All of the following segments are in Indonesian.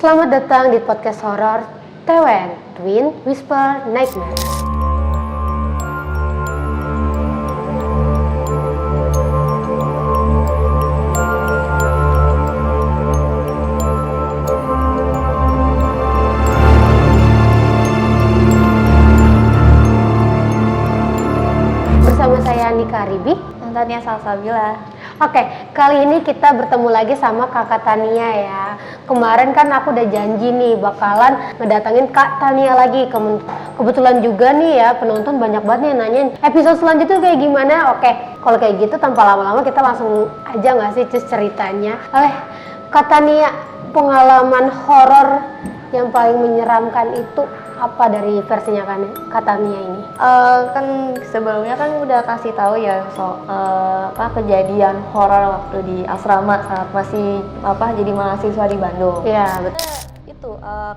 Selamat datang di podcast horor TWN, Twin Whisper Nightmare. Bersama saya Nika Ribi, Tania Salsabila. Oke, kali ini kita bertemu lagi sama Kakak Tania ya. Kemarin kan aku udah janji nih bakalan ngedatengin Kak Tania lagi. Kebetulan juga nih ya penonton banyak banget nih nanyain episode selanjutnya kayak gimana. Oke, kalau kayak gitu tanpa lama-lama kita langsung aja nggak sih cus ceritanya. Kak Tania, pengalaman horor yang paling menyeramkan itu apa dari versinya Kak Tania ini? Kan sebelumnya kan udah kasih tahu ya kejadian horor waktu di asrama saat masih jadi mahasiswa di Bandung. Iya, betul. Itu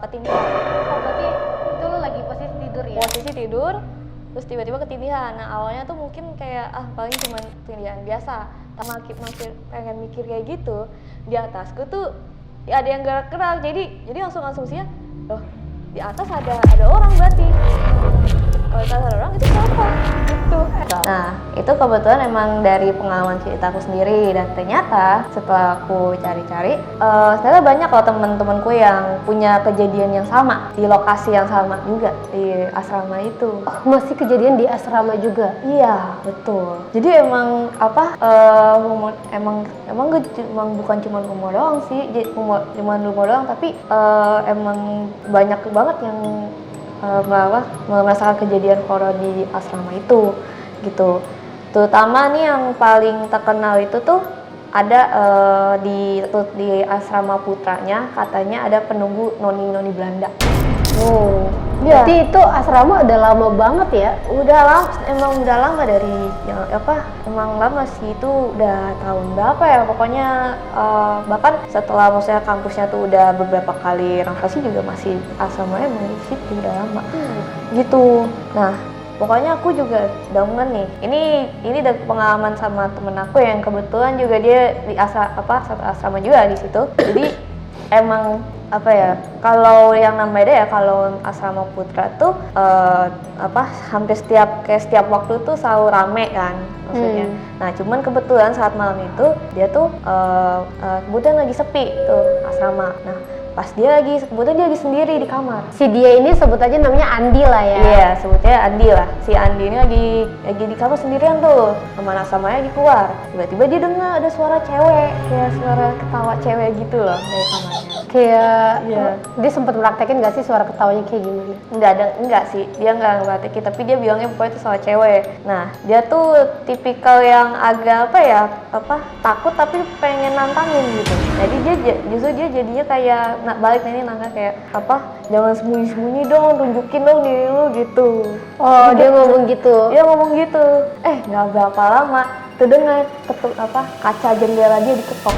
ketindihan. Oh, berarti itu lo lagi posisi tidur ya? Posisi tidur, terus tiba-tiba ketindihan. Nah awalnya tuh mungkin kayak paling cuma ketindihan biasa. Masih pengen mikir kayak gitu, di atasku tuh ya ada yang gerak-gerak. Jadi langsung asumsinya, loh di atas ada orang berarti. Kalau di atas ada orang itu siapa? Gitu. Nah itu kebetulan emang dari pengalaman ceritaku sendiri, dan ternyata setelah aku cari-cari ternyata banyak loh teman-temanku yang punya kejadian yang sama di lokasi yang sama juga di asrama itu. Oh, masih kejadian di asrama juga? Iya betul. Jadi emang emang bukan cuma rumor doang sih, cuma rumor doang, tapi emang banyak banget yang merasakan kejadian horor di asrama itu gitu. Terutama nih yang paling terkenal itu tuh ada di asrama putranya, katanya ada penunggu noni Belanda. Oh, ya. Berarti itu asrama udah lama banget ya? Emang udah lama dari emang lama sih, itu udah tahun berapa ya pokoknya, bahkan setelah maksudnya kampusnya tuh udah beberapa kali renovasi juga masih asramanya emang di situ udah lama gitu. Nah pokoknya aku juga demen nih, ini dari pengalaman sama temen aku yang kebetulan juga dia di satu asrama juga di situ. Jadi emang kalau yang namanya ya, kalau asrama putra tuh hampir setiap waktu tuh selalu rame kan maksudnya. Nah cuman kebetulan saat malam itu dia tuh kebetulan lagi sepi tuh asrama. Nah pas kebetulan dia lagi sendiri di kamar. Si dia ini sebut aja namanya Andi lah ya? Iya, sebutnya Andi lah. Si Andi ini lagi di kamar sendirian tuh, teman asramanya lagi keluar. Tiba-tiba dia dengar ada suara cewek, kayak suara ketawa cewek gitu loh dari kamarnya. Dia sempat mempraktekin nggak sih suara ketawanya kayak gimana? Enggak sih, dia nggak mempraktekin, tapi dia bilangnya pokoknya itu suara cewek. Nah, dia tuh tipikal yang agak takut tapi pengen nantangin gitu. Jadi dia jadinya kayak balik nangka kayak jangan sembunyi dong, tunjukin dong diri lu gitu. Oh, dia ngomong gitu? Dia ngomong gitu. Nggak berapa lama terdengar kaca jendela dia diketok.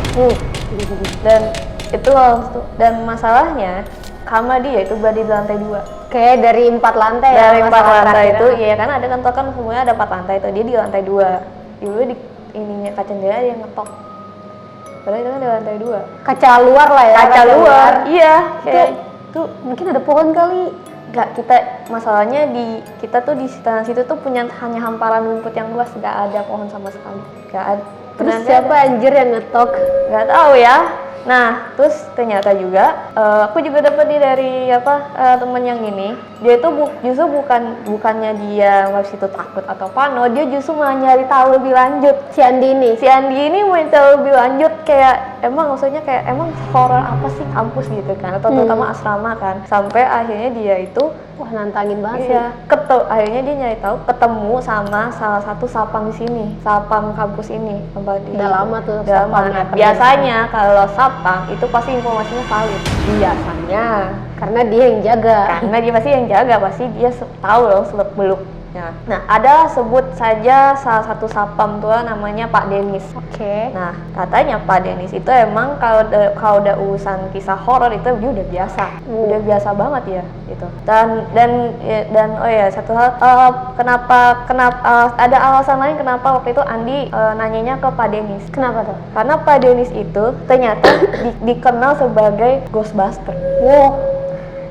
Dan masalahnya kamar dia itu berada di lantai 2. Kayak dari 4 lantai ya? Dari 4 lantai itu, iya kan ada kan semuanya ada 4 lantai itu, dia di lantai 2. Dulu di ininya kaca jendela dia ngetok. Padahal itu kan di lantai 2. Kaca luar lah ya? Kaca luar, iya. Tuh mungkin ada pohon kali? Enggak, masalahnya kita tuh di sekitar situ tuh punya hanya hamparan rumput yang luas, nggak ada pohon sama sekali. Nggak ada. Terus siapa anjir yang ngetok? Nggak tahu ya. Nah, terus ternyata juga aku juga dapat dari temen yang ini, dia itu justru bukannya dia waktu itu takut atau pano, dia justru malah nyari tahu lebih lanjut. Si Andi ini mau tahu lebih lanjut, kayak emang horor apa sih kampus gitu kan, atau terutama asrama kan, sampai akhirnya dia itu nantangin banget sih. Akhirnya dia nyari tahu, ketemu sama salah satu sapam di sini, sapam kampus ini. Udah lama tuh sapam. Nah, biasanya kalau sapam itu pasti informasinya valid. Biasanya. Karena dia yang jaga. Karena dia pasti yang jaga, pasti dia tahu loh seluk beluk Nah, ada sebut saja salah satu satpam tua namanya Pak Denis. Oke. Nah, katanya Pak Denis itu emang kalau udah urusan kisah horor itu dia udah biasa, udah biasa banget ya gitu. Dan oh ya satu hal, kenapa ada alasan lain kenapa waktu itu Andi nanyanya ke Pak Denis. Kenapa tuh? Karena Pak Denis itu ternyata dikenal sebagai Ghostbuster. Wow.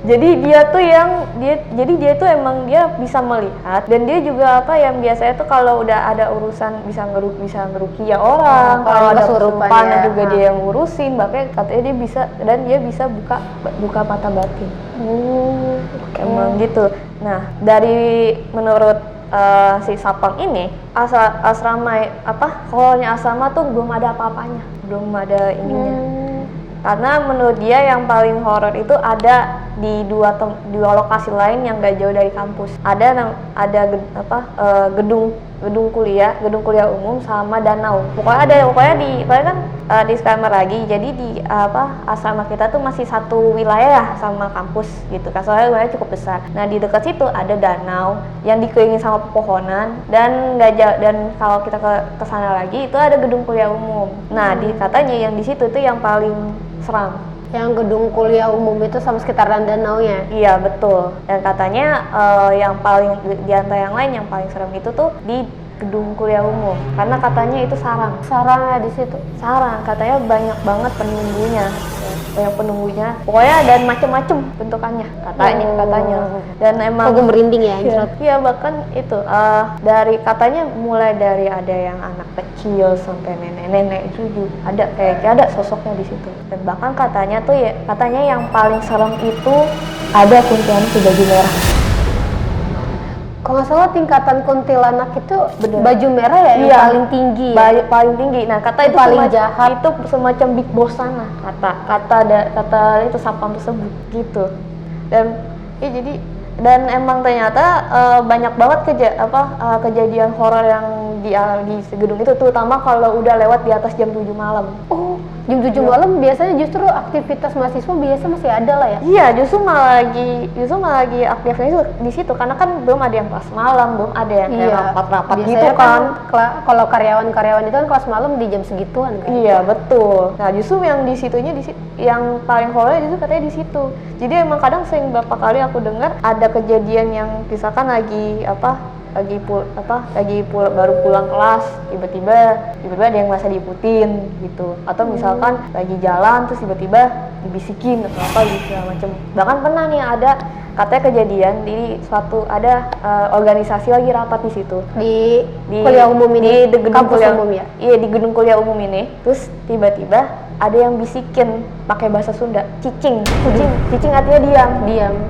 Jadi dia tuh emang dia bisa melihat, dan dia juga yang biasanya tuh kalau udah ada urusan bisa ngerukiah orang, kalau ada kesurupan juga dia yang ngurusin, bahkan katanya dia bisa buka mata batin. Emang gitu. Nah, menurut si satpam ini asrama koloninya asrama tuh belum ada apa-apanya, belum ada ininya. Karena menurut dia yang paling horor itu ada di dua lokasi lain yang gak jauh dari kampus. Ada gedung kuliah umum sama danau. Pokoknya kan disclaimer lagi. Jadi di asrama kita tuh masih satu wilayah sama kampus gitu. Soalnya wilayahnya cukup besar. Nah, di dekat situ ada danau yang dikelilingi sama pepohonan, dan kalau kita ke sana lagi itu ada gedung kuliah umum. Nah, katanya yang di situ itu yang paling seram. Yang gedung kuliah umum itu sama sekitaran danaunya? Iya, betul. Dan katanya yang paling di antara yang lain yang paling serem itu tuh di gedung kuliah umum, karena katanya itu sarangnya di situ. Sarang, katanya banyak banget penunggunya. Pokoknya dan macem-macem bentukannya katanya. Dan emang aku merinding ya. Iya, bahkan itu katanya mulai dari ada yang anak kecil sampai nenek-nenek juga ada sosoknya di situ. Dan bahkan katanya yang paling serem itu ada kuntilanak di baju merah. Kalau nggak salah tingkatan kuntilanak itu baju merah ya yang paling tinggi. Paling tinggi. Nah, kata itu paling jahat. Itu semacam big boss sana. Kata itu satpam tersebut gitu. Dan emang ternyata banyak banget kejadian horor yang di gedung itu, terutama kalau udah lewat di atas jam 7 malam. Oh, jam 7 malam biasanya justru aktivitas mahasiswa biasa masih ada lah ya? Iya, justru malah lagi aktivitasnya di situ, karena kan belum ada yang kelas malam, belum ada yang kayak rapat-rapat gitu kan. Kalau karyawan itu kan kelas malam di jam segituan kan? Iya, betul. Nah, justru yang di situnya yang paling horor itu katanya di situ. Jadi emang kadang sering beberapa kali aku dengar ada kejadian yang misalkan baru pulang kelas, tiba-tiba ada yang merasa diikutin gitu, atau misalkan lagi jalan terus tiba-tiba dibisikin atau apa gitu segala macem. Bahkan pernah nih ada katanya kejadian di organisasi lagi rapat di situ di kuliah umum ini, di gedung kampus kuliah umum ya? Iya, di gedung kuliah umum ini. Terus tiba-tiba ada yang bisikin pakai bahasa Sunda, cicing artinya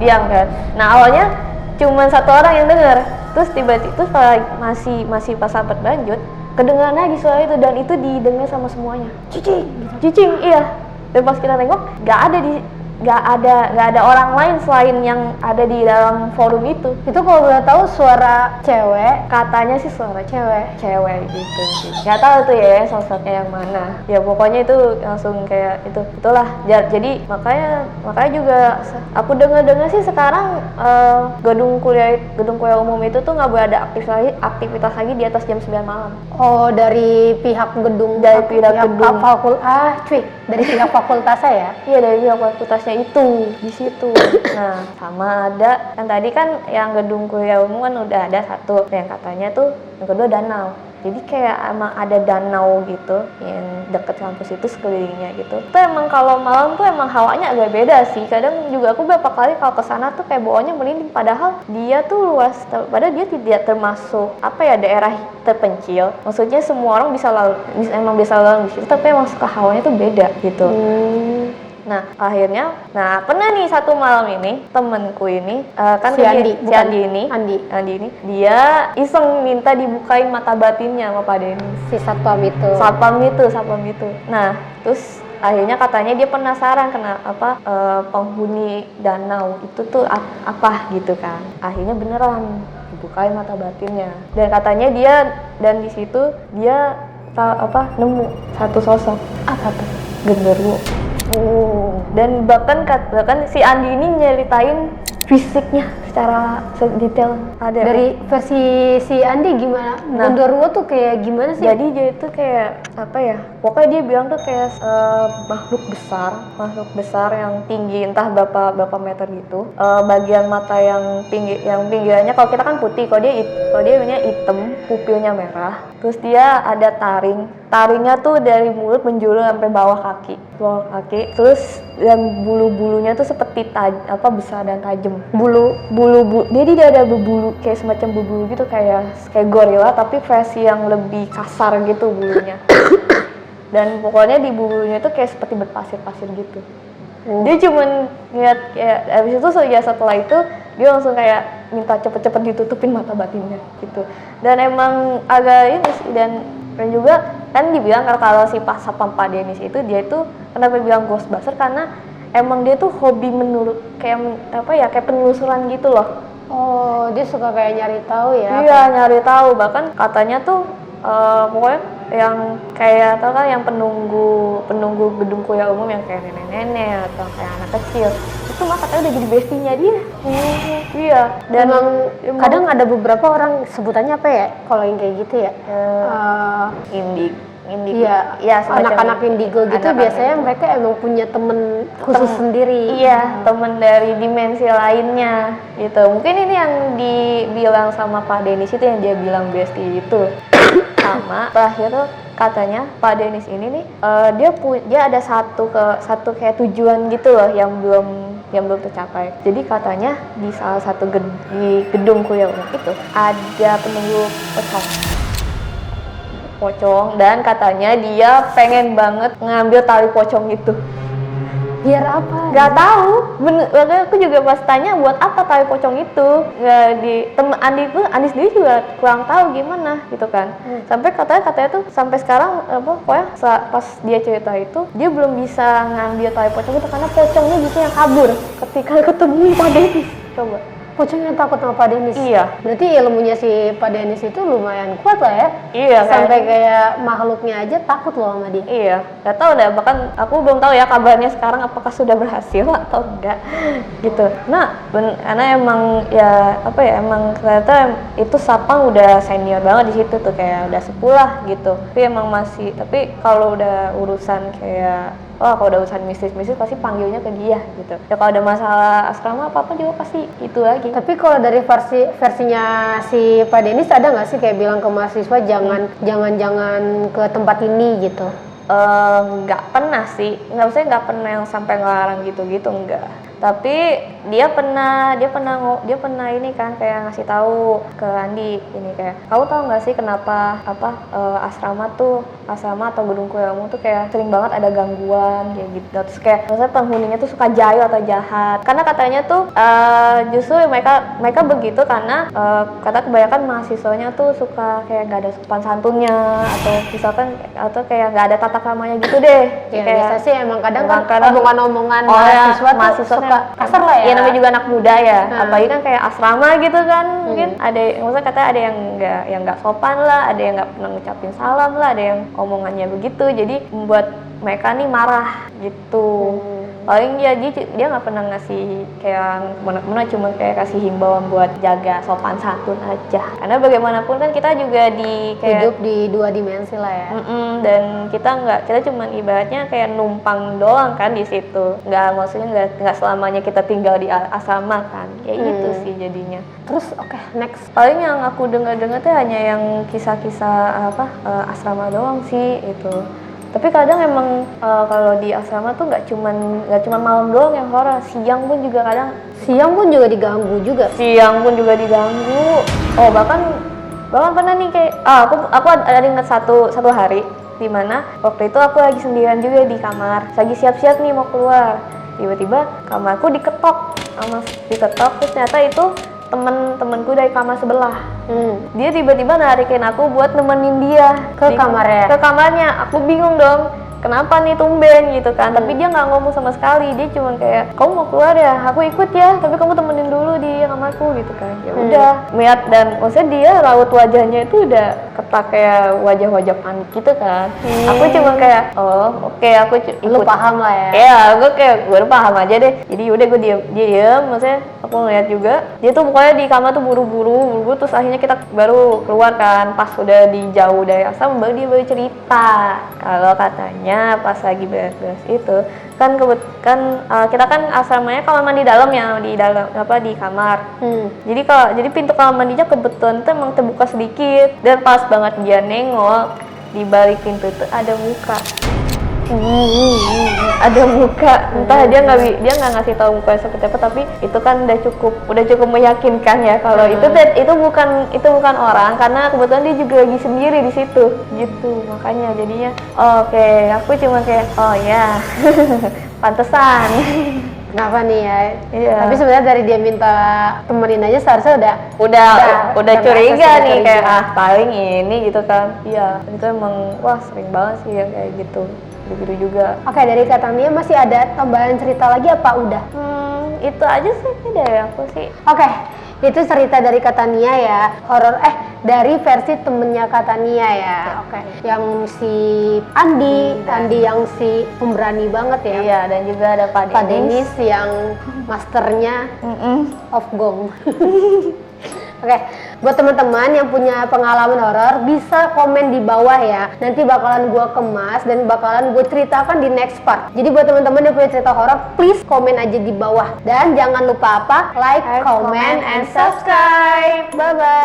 diam kan. Nah, awalnya cuma satu orang yang dengar. Terus tiba-tiba masih pas sahabat lanjut, kedengaran lagi suara itu, dan itu didengar sama semuanya. Cicing, iya. Dan pas kita tengok, nggak ada orang lain selain yang ada di dalam forum itu. Itu kalau boleh tahu suara cewek? Katanya sih suara cewek gitu sih. Nggak tahu tuh ya sosoknya yang mana. Ya pokoknya itu langsung kayak itulah. Jadi makanya juga aku dengar sih sekarang gedung kuliah umum itu tuh nggak boleh ada aktivitas lagi di atas jam 9 malam. Oh, dari pihak gedung. Dari pihak fakultasnya ya? Iya, dari pihak fakultasnya itu di situ. Nah, sama ada kan tadi kan yang gedung kuliah umum kan udah ada satu, yang katanya tuh yang kedua danau. Jadi kayak emang ada danau gitu yang deket kampus itu sekelilingnya gitu. Itu emang kalau malam tuh emang hawanya agak beda sih. Kadang juga aku beberapa kali kalau kesana tuh kayak bawahnya merinding, padahal dia tuh luas, padahal dia tidak termasuk daerah terpencil. Maksudnya semua orang bisa lalu di situ, tapi emang suka hawanya tuh beda gitu. Nah, akhirnya, pernah nih satu malam ini temenku ini kan Andi ini dia iseng minta dibukain mata batinnya sama Pak Denis, si satpam itu. Nah, terus akhirnya katanya dia penasaran kenapa penghuni danau itu tuh apa gitu kan. Akhirnya beneran dibukain mata batinnya, dan katanya di situ dia nemu satu sosok. Apa tuh? Genderuwo. Dan bahkan si Andi ini nyeritain fisiknya secara detail ada. Dari versi si Andi gimana? Nah. Gondoruo tuh kayak gimana sih? Jadi dia itu kayak apa ya? Pokoknya dia bilang tuh kayak makhluk besar yang tinggi entah berapa meter gitu. Bagian mata yang pinggirannya kalau kita kan putih, kalau dia punya hitam, pupilnya merah. Terus dia ada taringnya tuh dari mulut menjulur sampai bawah kaki. Terus dan bulu-bulunya tuh seperti besar dan tajam. Bulu jadi dia ada berbulu kayak semacam berbulu gitu kayak gorila tapi versi yang lebih kasar gitu bulunya. Dan pokoknya di bulunya tuh kayak seperti berpasir-pasir gitu. Dia cuman ngeliat kayak abis itu setelah itu dia langsung kayak minta cepet-cepet ditutupin mata batinnya gitu. Dan emang agak ini sih dan juga kan dibilang kalau si Sapam Pak Denis itu dia itu kenapa bilang Ghostbuster karena emang dia tuh hobi kayak penelusuran gitu loh. Oh, dia suka kayak nyari tahu ya? Iya, nyari tahu. Bahkan katanya tuh pokoknya yang kayak tau kan yang penunggu gedung kuliah umum yang kayak nenek-nenek atau kayak anak kecil itu mah katanya udah jadi bestinya dia. Iya. Dan emang kadang ada beberapa orang sebutannya apa ya? Kalau yang kayak gitu ya? indigo. Iya, anak-anak indigo gitu biasanya mereka emang punya temen khusus sendiri. Iya, temen dari dimensi lainnya gitu. Mungkin ini yang dibilang sama Pak Denis itu yang dia bilang bestie itu. Sama terakhir tuh katanya Pak Denis ini nih dia ada satu kayak tujuan gitu loh yang belum tercapai. Jadi katanya di salah satu di gedung kuliah umum itu ada penunggu pocong dan katanya dia pengen banget ngambil tali pocong itu. Biar apa? Gak tahu. Makanya aku juga pas tanya buat apa tali pocong itu. Andi sendiri juga kurang tahu gimana gitu kan. Sampai katanya tuh sampai sekarang pokoknya pas dia cerita itu dia belum bisa ngambil tali pocong itu karena pocongnya bisa yang kabur ketika ketemu Pak Denis. Coba. Pocongnya takut sama Pak Denis? Iya. Berarti ilmunya si Pak Denis itu lumayan kuat lah ya? Iya. Sampai kayak makhluknya aja takut loh sama dia. Iya. Gak tahu deh, bahkan aku belum tahu ya kabarnya sekarang apakah sudah berhasil atau enggak gitu. Nah, karena emang emang ternyata itu Sapang udah senior banget di situ tuh kayak udah sepulah gitu. Tapi kalau udah urusan kayak kalau udah urusan mistis pasti panggilnya ke dia gitu. Ya kalau ada masalah asrama apa juga pasti itu lagi. Tapi kalau dari versinya si Pak Denis ada nggak sih kayak bilang ke mahasiswa jangan ke tempat ini gitu? Nggak pernah sih, nggak pernah yang sampai ngelarang gitu enggak. Tapi dia pernah ini kan kayak ngasih tahu ke Andi ini kayak kamu tahu nggak sih kenapa asrama atau gedung kuliah umum tuh kayak sering banget ada gangguan kayak gitu. Terus kayak maksudnya penghuninya tuh suka jail atau jahat karena katanya tuh justru mereka begitu karena kata kebanyakan mahasiswanya tuh suka kayak nggak ada sopan santunnya atau misalkan atau kayak nggak ada tata kramanya gitu deh. Ya kayak, biasa sih emang kadang omongan-omongan mahasiswa tuh kasar lah ya. Iya namanya juga anak muda ya. Apalagi kan kayak asrama gitu kan. Mungkin ada maksudnya katanya ada yang nggak sopan lah, ada yang nggak pernah ngucapin salam lah, ada yang omongannya begitu. Jadi membuat mereka nih marah gitu. Paling dia nggak pernah ngasih kayak mana cuma kayak kasih himbauan buat jaga sopan santun aja. Karena bagaimanapun kan kita juga hidup di 2 dimensi lah ya. Dan kita cuma ibaratnya kayak numpang doang kan di situ. Maksudnya nggak selamanya kita tinggal di asrama kan. Kayak gitu sih jadinya. Terus next. Paling yang aku dengar tuh hanya yang kisah-kisah asrama doang sih itu. Tapi kadang emang kalau di asrama tuh nggak cuma malam doang yang horor, siang pun juga diganggu juga. Siang pun juga diganggu. Oh bahkan pernah nih kayak aku ada ingat satu hari di mana waktu itu aku lagi sendirian juga di kamar, lagi siap-siap nih mau keluar. Tiba-tiba kamarku diketok terus ternyata itu temenku dari kamar sebelah. Dia tiba-tiba narikin aku buat nemenin dia ke kamarnya. Aku bingung dong kenapa nih tumben gitu kan. Tapi dia nggak ngomong sama sekali, dia cuma kayak kamu mau keluar ya, aku ikut ya, tapi kamu temenin dulu di kamarku gitu kan. Ya udah, lihat dan maksudnya dia raut wajahnya itu udah kayak wajah-wajah panik gitu kan. Aku cuma kayak oh oke, aku Lu ikut. paham lah ya. Iya, gue kayak gue udah paham aja deh. Jadi udah gue diem, maksudnya aku ngeliat juga dia tuh pokoknya di kamar tuh buru-buru, terus akhirnya kita baru keluar kan. Pas udah di jauh dari asrama baru dia baru cerita kalau katanya pas lagi beres-beres itu kan kita kan asramanya kamar mandi dalam ya, di dalam apa di kamar. Jadi pintu kamar mandinya kebetulan tuh emang terbuka sedikit dan pas banget dia nengok di balik pintu itu ada muka. Ada muka, entah dia nggak ngasih tahu muka seperti apa, tapi itu kan udah cukup meyakinkan ya kalau itu bukan orang, karena kebetulan dia juga lagi sendiri di situ gitu. Makanya jadinya oke, aku cuma kayak oh ya pantesan. Kenapa nih ya? Iya. Tapi sebenarnya dari dia minta temenin aja seharusnya udah curiga merasa nih curiga. kayak paling ini gitu kan. Iya, itu emang wah sering banget sih yang kayak gitu. Begitu juga. Oke, dari Kak Tania masih ada tambahan cerita lagi apa udah? Itu aja sih dari aku sih. Oke, itu cerita dari Kak Tania ya, dari versi temennya Kak Tania ya. Oke, yang si Andi yang si pemberani banget ya. Iya, dan juga ada Pak Denis yang masternya of gong. Oke, buat teman-teman yang punya pengalaman horor bisa komen di bawah ya. Nanti bakalan gue kemas dan bakalan gue ceritakan di next part. Jadi buat teman-teman yang punya cerita horor, please komen aja di bawah. Dan jangan lupa like, comment, and subscribe. Bye bye.